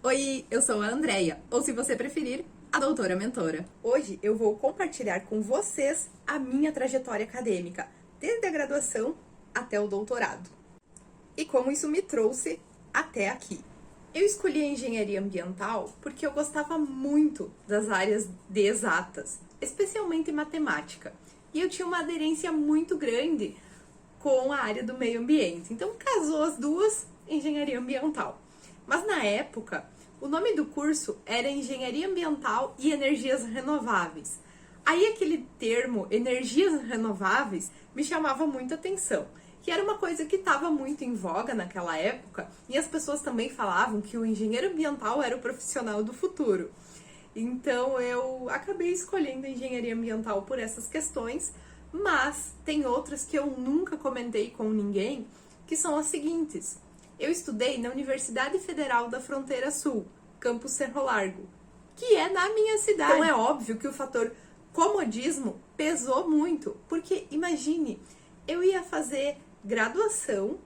Oi, eu sou a Andreia, ou se você preferir, a doutora mentora. Hoje eu vou compartilhar com vocês a minha trajetória acadêmica, desde a graduação até o doutorado. E como isso me trouxe até aqui. Eu escolhi a engenharia ambiental porque eu gostava muito das áreas de exatas, especialmente matemática. E eu tinha uma aderência muito grande com a área do meio ambiente. Então casou as duas, engenharia ambiental. Mas na época, o nome do curso era Engenharia Ambiental e Energias Renováveis. Aí aquele termo, energias renováveis, me chamava muita atenção, que era uma coisa que estava muito em voga naquela época, e as pessoas também falavam que o engenheiro ambiental era o profissional do futuro. Então eu acabei escolhendo a engenharia ambiental por essas questões, mas tem outras que eu nunca comentei com ninguém, que são as seguintes. Eu estudei na Universidade Federal da Fronteira Sul, campus Cerro Largo, que é na minha cidade. Então é óbvio que o fator comodismo pesou muito, porque imagine, eu ia fazer graduação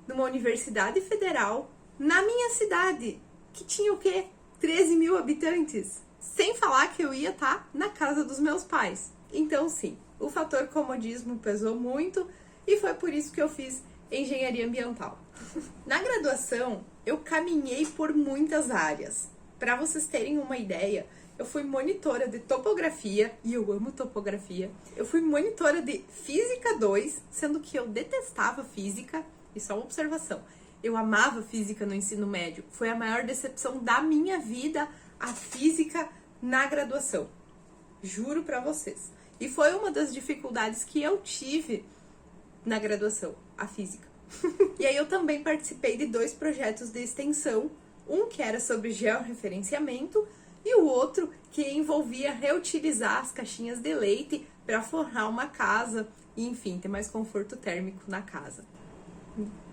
numa universidade federal na minha cidade, que tinha o quê? 13 mil habitantes. Sem falar que eu ia estar na casa dos meus pais. Então sim, o fator comodismo pesou muito e foi por isso que eu fiz engenharia ambiental. Na graduação, eu caminhei por muitas áreas. Para vocês terem uma ideia, eu fui monitora de topografia, e eu amo topografia. Eu fui monitora de Física 2, sendo que eu detestava física, e só uma observação. Eu amava física no ensino médio. Foi a maior decepção da minha vida, a física na graduação. Juro pra vocês. E foi uma das dificuldades que eu tive na graduação, a física. E aí eu também participei de 2 projetos de extensão, um que era sobre georreferenciamento e o outro que envolvia reutilizar as caixinhas de leite para forrar uma casa e, enfim, ter mais conforto térmico na casa.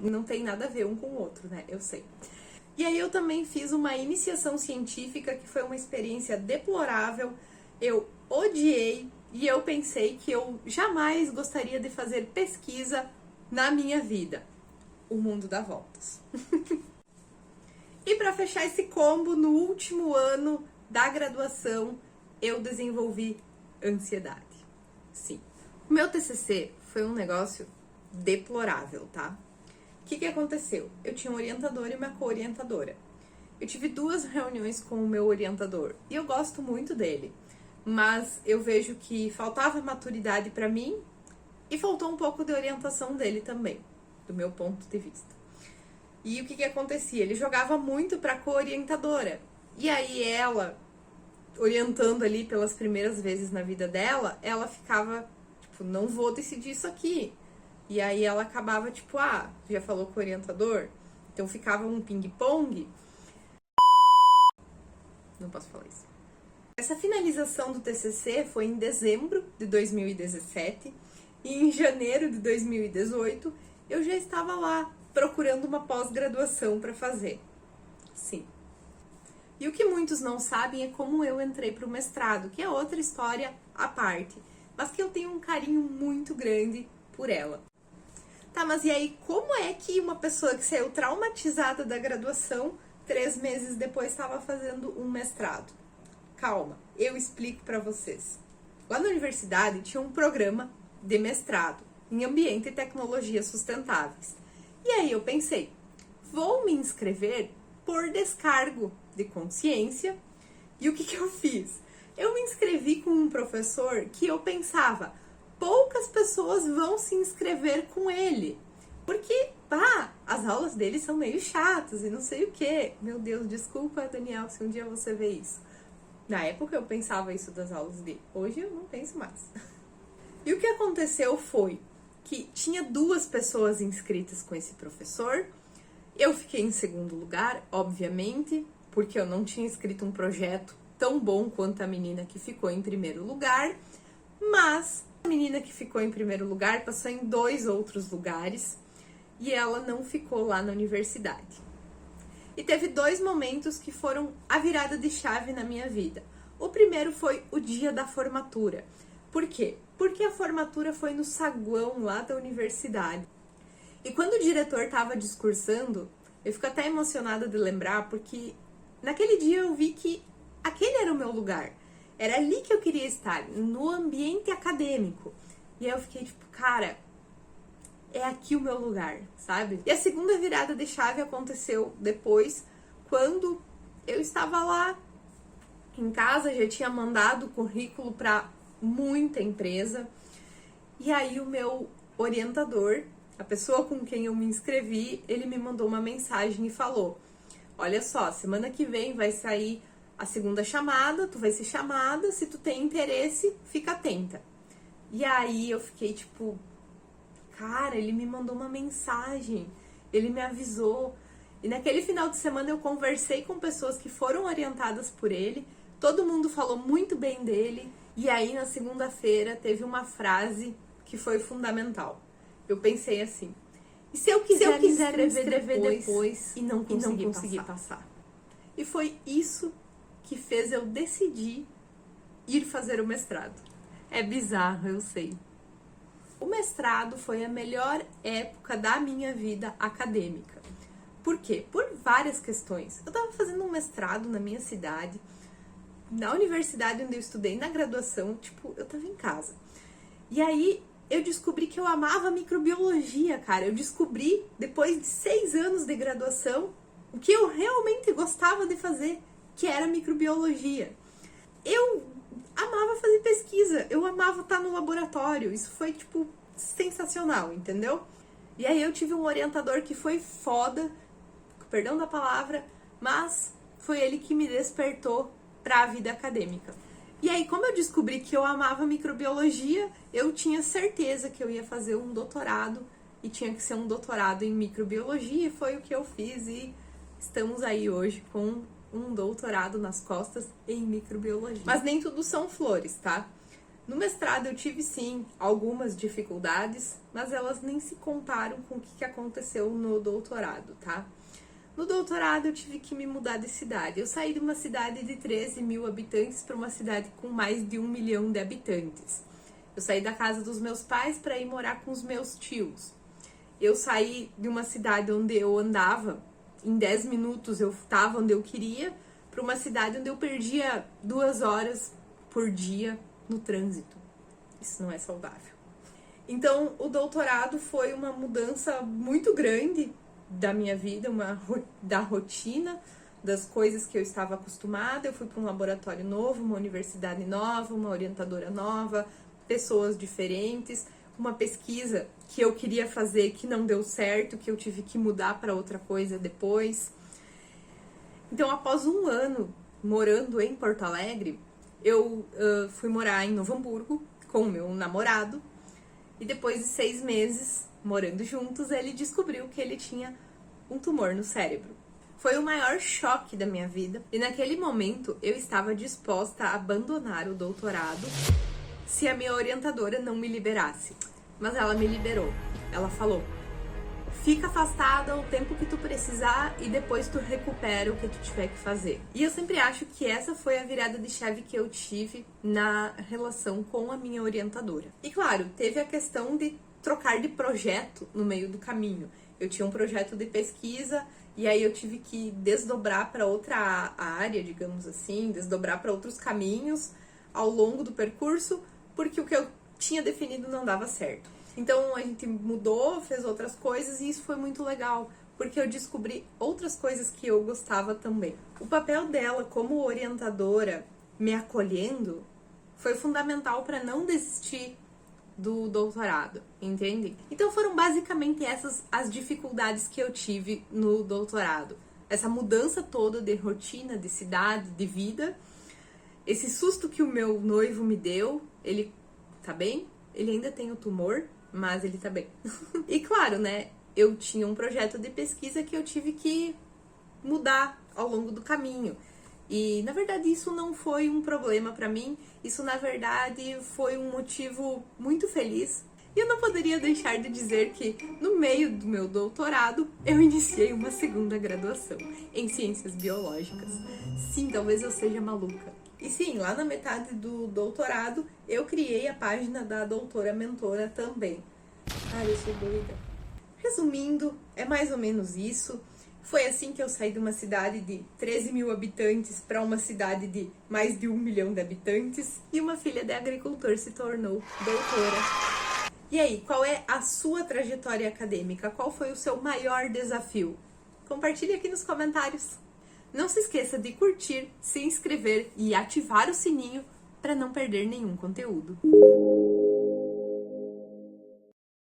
Não tem nada a ver um com o outro, né? Eu sei. E aí eu também fiz uma iniciação científica que foi uma experiência deplorável, eu odiei e eu pensei que eu jamais gostaria de fazer pesquisa na minha vida. O mundo dá voltas. E para fechar esse combo, no último ano da graduação, eu desenvolvi ansiedade. Sim. O meu TCC foi um negócio deplorável, tá? O que aconteceu? Eu tinha um orientador e uma co-orientadora. Eu tive 2 reuniões com o meu orientador e eu gosto muito dele, mas eu vejo que faltava maturidade para mim e faltou um pouco de orientação dele também, do meu ponto de vista. E o que acontecia? Ele jogava muito para a co-orientadora. E aí ela, orientando ali pelas primeiras vezes na vida dela, ela ficava, tipo, não vou decidir isso aqui. E aí ela acabava, tipo, já falou com o orientador? Então ficava um ping-pong. Não posso falar isso. Essa finalização do TCC foi em dezembro de 2017 e em janeiro de 2018 eu já estava lá procurando uma pós-graduação para fazer. Sim. E o que muitos não sabem é como eu entrei para o mestrado, que é outra história à parte, mas que eu tenho um carinho muito grande por ela. Tá, mas e aí, como é que uma pessoa que saiu traumatizada da graduação, 3 meses depois estava fazendo um mestrado? Calma, eu explico para vocês. Lá na universidade tinha um programa de mestrado em Ambiente e Tecnologias Sustentáveis. E aí eu pensei, vou me inscrever por descargo de consciência. E o que eu fiz? Eu me inscrevi com um professor que eu pensava, poucas pessoas vão se inscrever com ele. Porque, as aulas dele são meio chatas e não sei o quê. Meu Deus, desculpa, Daniel, se um dia você vê isso. Na época eu pensava isso das aulas dele. Hoje eu não penso mais. E o que aconteceu foi que tinha 2 pessoas inscritas com esse professor. Eu fiquei em segundo lugar, obviamente, porque eu não tinha escrito um projeto tão bom quanto a menina que ficou em primeiro lugar. Mas a menina que ficou em primeiro lugar passou em 2 outros lugares e ela não ficou lá na universidade. E teve 2 momentos que foram a virada de chave na minha vida. O primeiro foi o dia da formatura. Por quê? Porque a formatura foi no saguão lá da universidade. E quando o diretor estava discursando, eu fico até emocionada de lembrar, porque naquele dia eu vi que aquele era o meu lugar. Era ali que eu queria estar, no ambiente acadêmico. E aí eu fiquei tipo, cara, é aqui o meu lugar, sabe? E a segunda virada de chave aconteceu depois, quando eu estava lá em casa, já tinha mandado o currículo para muita empresa. E aí o meu orientador, a pessoa com quem eu me inscrevi, ele me mandou uma mensagem e falou: olha só, semana que vem vai sair a segunda chamada, tu vai ser chamada, se tu tem interesse, fica atenta. E aí eu fiquei tipo, cara, ele me mandou uma mensagem, ele me avisou. E naquele final de semana eu conversei com pessoas que foram orientadas por ele, todo mundo falou muito bem dele. E aí na segunda-feira teve uma frase que foi fundamental. Eu pensei assim: e se eu quiser me inscrever depois e não conseguir passar? E foi isso que fez eu decidir ir fazer o mestrado. É bizarro, eu sei. O mestrado foi a melhor época da minha vida acadêmica. Por quê? Por várias questões. Eu estava fazendo um mestrado na minha cidade, na universidade onde eu estudei, na graduação, tipo, eu estava em casa. E aí eu descobri que eu amava microbiologia, cara. Eu descobri, depois de 6 anos de graduação, o que eu realmente gostava de fazer, que era microbiologia. Eu amava fazer pesquisa, eu amava estar no laboratório. Isso foi, tipo, sensacional, entendeu? E aí eu tive um orientador que foi foda, perdão da palavra, mas foi ele que me despertou para a vida acadêmica. E aí, como eu descobri que eu amava microbiologia, eu tinha certeza que eu ia fazer um doutorado, e tinha que ser um doutorado em microbiologia, e foi o que eu fiz, e estamos aí hoje com um doutorado nas costas em microbiologia. Mas nem tudo são flores, tá? No mestrado eu tive sim algumas dificuldades, mas elas nem se comparam com o que aconteceu no doutorado, tá? No doutorado eu tive que me mudar de cidade. Eu saí de uma cidade de 13 mil habitantes para uma cidade com mais de 1 milhão de habitantes. Eu saí da casa dos meus pais para ir morar com os meus tios. Eu saí de uma cidade onde eu andava, em 10 minutos eu estava onde eu queria, para uma cidade onde eu perdia 2 horas por dia no trânsito. Isso não é saudável. Então, o doutorado foi uma mudança muito grande da minha vida, da rotina, das coisas que eu estava acostumada. Eu fui para um laboratório novo, uma universidade nova, uma orientadora nova, pessoas diferentes, uma pesquisa que eu queria fazer que não deu certo, que eu tive que mudar para outra coisa depois. Então, após 1 ano morando em Porto Alegre, eu fui morar em Novo Hamburgo com o meu namorado, e depois de 6 meses morando juntos, ele descobriu que ele tinha um tumor no cérebro. Foi o maior choque da minha vida, e naquele momento eu estava disposta a abandonar o doutorado se a minha orientadora não me liberasse. Mas ela me liberou. Ela falou: fica afastada o tempo que tu precisar e depois tu recupera o que tu tiver que fazer. E eu sempre acho que essa foi a virada de chave que eu tive na relação com a minha orientadora. E claro, teve a questão de trocar de projeto no meio do caminho. Eu tinha um projeto de pesquisa e aí eu tive que desdobrar para outra área, digamos assim, desdobrar para outros caminhos ao longo do percurso, porque o que eu tinha definido não dava certo. Então a gente mudou, fez outras coisas e isso foi muito legal, porque eu descobri outras coisas que eu gostava também. O papel dela como orientadora, me acolhendo, foi fundamental para não desistir do doutorado, entende? Então foram basicamente essas as dificuldades que eu tive no doutorado. Essa mudança toda de rotina, de cidade, de vida. Esse susto que o meu noivo me deu, ele tá bem? Ele ainda tem o tumor, mas ele tá bem. E claro, né, eu tinha um projeto de pesquisa que eu tive que mudar ao longo do caminho. E, na verdade, isso não foi um problema pra mim, isso, na verdade, foi um motivo muito feliz. E eu não poderia deixar de dizer que, no meio do meu doutorado, eu iniciei uma segunda graduação em Ciências Biológicas. Sim, talvez eu seja maluca. E sim, lá na metade do doutorado, eu criei a página da Doutora Mentora também. Ai, eu sou doida. Resumindo, é mais ou menos isso. Foi assim que eu saí de uma cidade de 13 mil habitantes para uma cidade de mais de 1 milhão de habitantes e uma filha de agricultor se tornou doutora. E aí, qual é a sua trajetória acadêmica? Qual foi o seu maior desafio? Compartilhe aqui nos comentários. Não se esqueça de curtir, se inscrever e ativar o sininho para não perder nenhum conteúdo.